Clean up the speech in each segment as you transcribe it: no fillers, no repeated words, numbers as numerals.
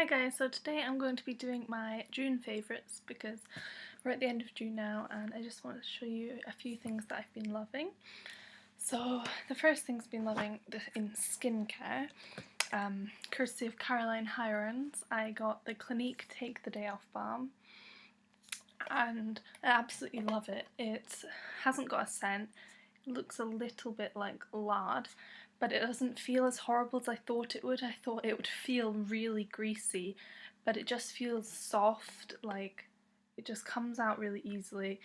Hi guys, so today I'm going to be doing my June favourites because we're at the end of June now and I just wanted to show you a few things that I've been loving. So the first thing's been loving in skincare, courtesy of Caroline Hirons, I got the Clinique Take the Day Off Balm and I absolutely love it. It hasn't got a scent, it looks a little bit like lard, but it doesn't feel as horrible as I thought it would. I thought it would feel really greasy, but it just feels soft, like it just comes out really easily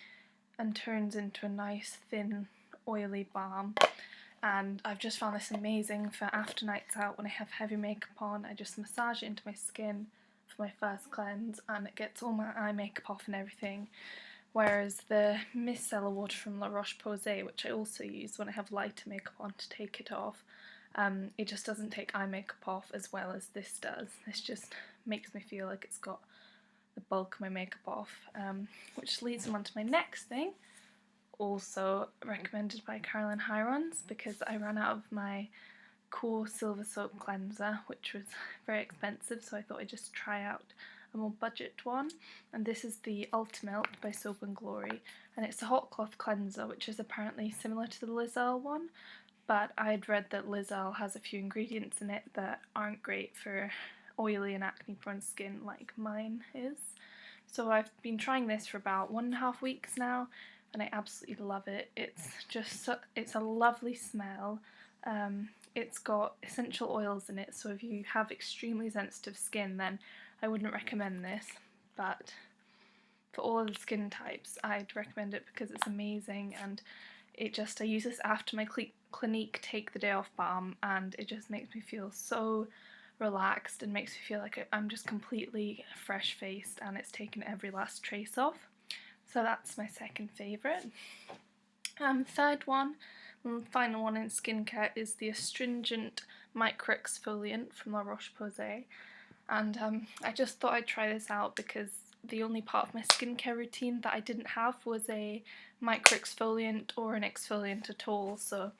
and turns into a nice thin oily balm. And I've just found this amazing for after nights out when I have heavy makeup on. I just massage it into my skin for my first cleanse and it gets all my eye makeup off and everything. Whereas the micellar water from La Roche-Posay, which I also use when I have lighter makeup on to take it off, it just doesn't take eye makeup off as well as this does. This just makes me feel like it's got the bulk of my makeup off, which leads me on to my next thing, also recommended by Caroline Hirons, because I ran out of my Core Silver Soap Cleanser, which was very expensive, so I thought I'd just try out a more budget one, and this is the Ultimate by Soap&Glory, and it's a hot cloth cleanser, which is apparently similar to the Lizelle one, but I'd read that Lizelle has a few ingredients in it that aren't great for oily and acne prone skin like mine is. So I've been trying this for about 1.5 weeks now and I absolutely love it. It's just it's a lovely smell. It's got essential oils in it, so if you have extremely sensitive skin then I wouldn't recommend this, but for all of the skin types I'd recommend it because it's amazing, and I use this after my Clinique Take the Day Off Balm and it just makes me feel so relaxed and makes me feel like I'm just completely fresh faced and it's taken every last trace off. So that's my second favourite. Third one, and final one in skincare, is the Astringent Micro Exfoliant from La Roche-Posay, and I just thought I'd try this out because the only part of my skincare routine that I didn't have was a micro exfoliant or an exfoliant at all, so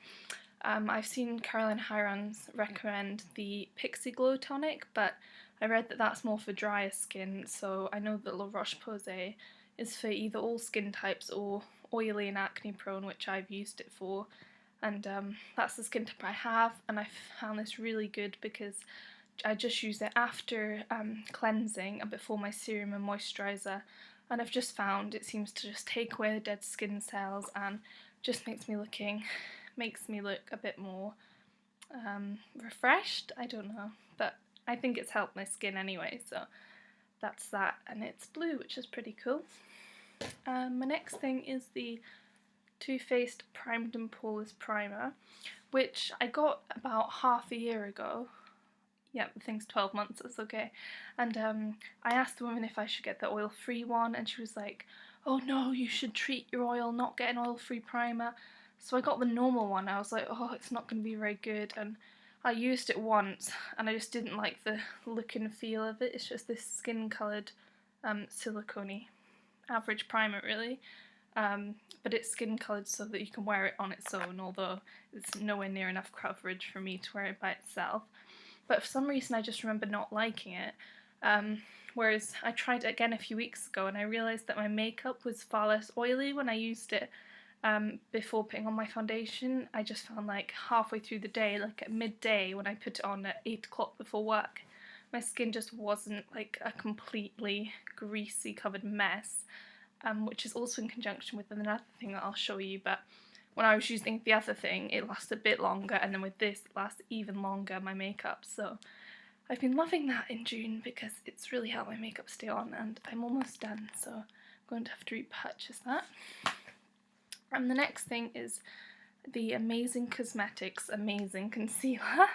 I've seen Caroline Hirons recommend the Pixie Glow Tonic, but I read that that's more for drier skin, so I know that La Roche-Posay is for either all skin types or oily and acne prone, which I've used it for, and that's the skin type I have, and I found this really good because I just use it after cleansing and before my serum and moisturiser, and I've just found it seems to just take away the dead skin cells and just makes me look a bit more refreshed. I don't know, but I think it's helped my skin anyway, so that's that, and it's blue, which is pretty cool. My next thing is the Too Faced Primed and Poreless Primer, which I got about half a year ago. Yeah, the thing's 12 months, it's okay. And I asked the woman if I should get the oil-free one, and she was like, oh no, you should treat your oil, not get an oil-free primer. So I got the normal one. I was like, oh, it's not going to be very good, and I used it once, and I just didn't like the look and feel of it. It's just this skin-coloured silicone-y average primer, really. But it's skin-coloured so that you can wear it on its own, although it's nowhere near enough coverage for me to wear it by itself. But for some reason I just remember not liking it, whereas I tried it again a few weeks ago and I realised that my makeup was far less oily when I used it before putting on my foundation. I just found like halfway through the day, like at midday when I put it on at 8 o'clock before work, my skin just wasn't like a completely greasy covered mess, which is also in conjunction with another thing that I'll show you, but when I was using the other thing it lasted a bit longer, and then with this it lasts even longer, my makeup, so I've been loving that in June because it's really helped my makeup stay on, and I'm almost done, so I'm going to have to repurchase that. And the next thing is the Amazing Cosmetics Amazing Concealer.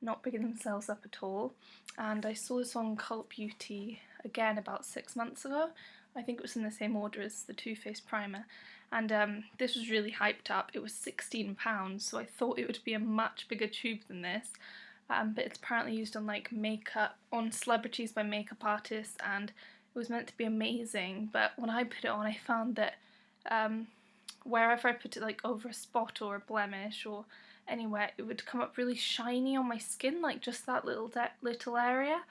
Not bigging themselves up at all, and I saw this on Cult Beauty again about 6 months ago. I think it was in the same order as the Too Faced primer, and this was really hyped up. It was £16, so I thought it would be a much bigger tube than this, but it's apparently used on like makeup, on celebrities by makeup artists, and it was meant to be amazing, but when I put it on I found that wherever I put it like over a spot or a blemish or anywhere, it would come up really shiny on my skin, like just that little area,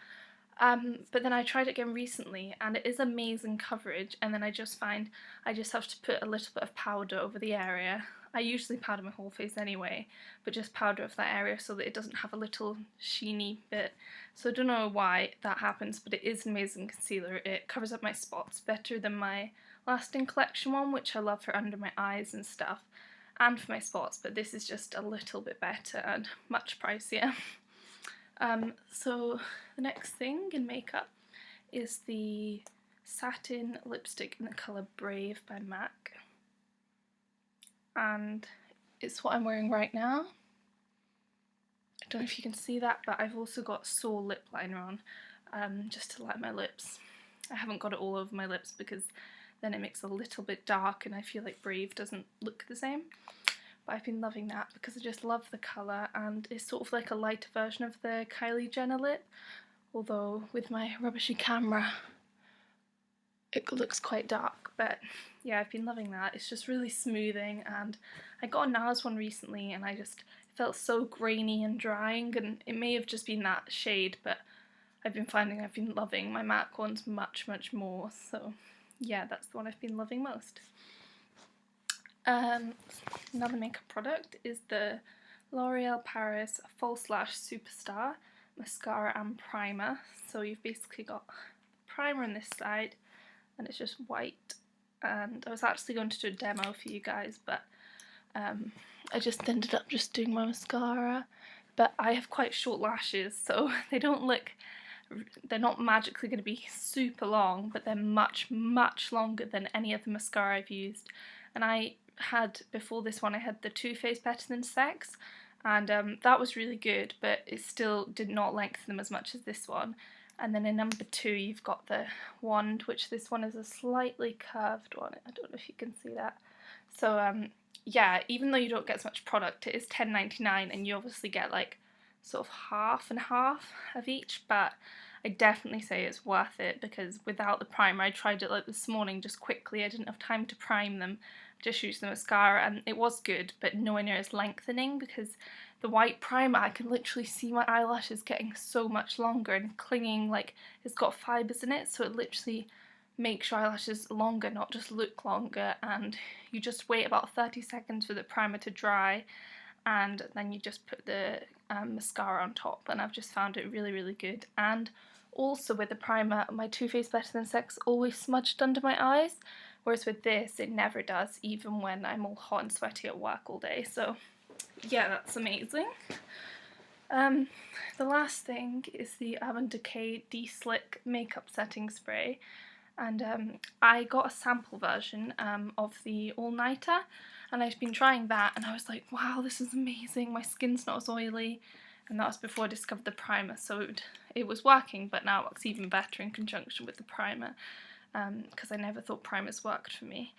But then I tried it again recently and it is amazing coverage, and then I just find I just have to put a little bit of powder over the area. I usually powder my whole face anyway, but just powder over that area so that it doesn't have a little sheeny bit. So I don't know why that happens, but it is an amazing concealer. It covers up my spots better than my Lasting Collection one, which I love for under my eyes and stuff, and for my spots, but this is just a little bit better and much pricier. So the next thing in makeup is the Satin Lipstick in the colour Brave by MAC, and it's what I'm wearing right now. I don't know if you can see that, but I've also got Soul lip liner on, just to light my lips. I haven't got it all over my lips because then it makes it a little bit dark and I feel like Brave doesn't look the same. But I've been loving that because I just love the colour, and it's sort of like a lighter version of the Kylie Jenner lip, although with my rubbishy camera it looks quite dark. But yeah, I've been loving that. It's just really smoothing, and I got a NARS one recently and I just felt so grainy and drying, and it may have just been that shade, but I've been finding I've been loving my MAC ones much more, so yeah, that's the one I've been loving most. Another makeup product is the L'Oreal Paris False Lash Superstar Mascara and Primer. So you've basically got primer on this side and it's just white, and I was actually going to do a demo for you guys, but I just ended up just doing my mascara. But I have quite short lashes, so they're not magically going to be super long, but they're much longer than any other mascara I've used. And I had, before this one, I had the Too Faced Better Than Sex, and that was really good, but it still did not lengthen them as much as this one. And then in number 2 you've got the Wand, which this one is a slightly curved one. I don't know if you can see that. So yeah, even though you don't get as much product, it is $10.99 and you obviously get like sort of half and half of each, but I definitely say it's worth it because without the primer, I tried it like this morning just quickly, I didn't have time to prime them, just used the mascara, and it was good but nowhere near as lengthening, because the white primer I can literally see my eyelashes getting so much longer and clinging, like it's got fibres in it, so it literally makes your eyelashes longer, not just look longer. And you just wait about 30 seconds for the primer to dry, and then you just put the mascara on top, and I've just found it really good. And also with the primer, my Too Faced Better Than Sex always smudged under my eyes, whereas with this it never does, even when I'm all hot and sweaty at work all day. So yeah, that's amazing. The last thing is the Urban Decay De-Slick Makeup Setting Spray, and I got a sample version of the All Nighter, and I've been trying that and I was like, wow, this is amazing, my skin's not as oily, and that was before I discovered the primer, so it was working, but now it works even better in conjunction with the primer, because I never thought primers worked for me.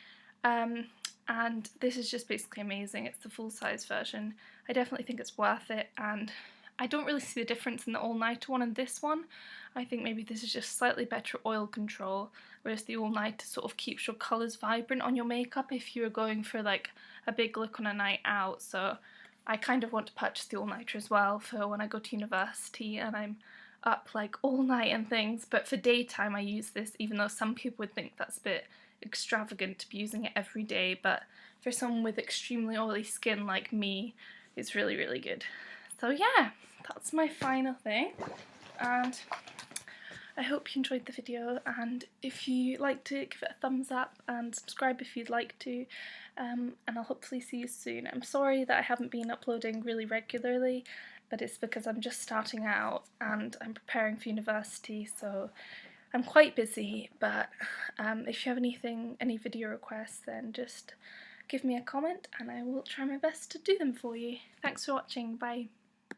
And this is just basically amazing. It's the full-size version. I definitely think it's worth it, and I don't really see the difference in the All Nighter one and this one. I think maybe this is just slightly better oil control, whereas the All Nighter sort of keeps your colours vibrant on your makeup if you're going for like a big look on a night out. So I kind of want to purchase the All Nighter as well for when I go to university and I'm up like all night and things, but for daytime I use this, even though some people would think that's a bit extravagant to be using it every day, but for someone with extremely oily skin like me, it's really good. So yeah, that's my final thing, and I hope you enjoyed the video, and if you liked it, give it a thumbs up and subscribe if you'd like to, and I'll hopefully see you soon. I'm sorry that I haven't been uploading really regularly, but it's because I'm just starting out and I'm preparing for university, so I'm quite busy. But if you have any video requests, then just give me a comment and I will try my best to do them for you. Thanks for watching, bye.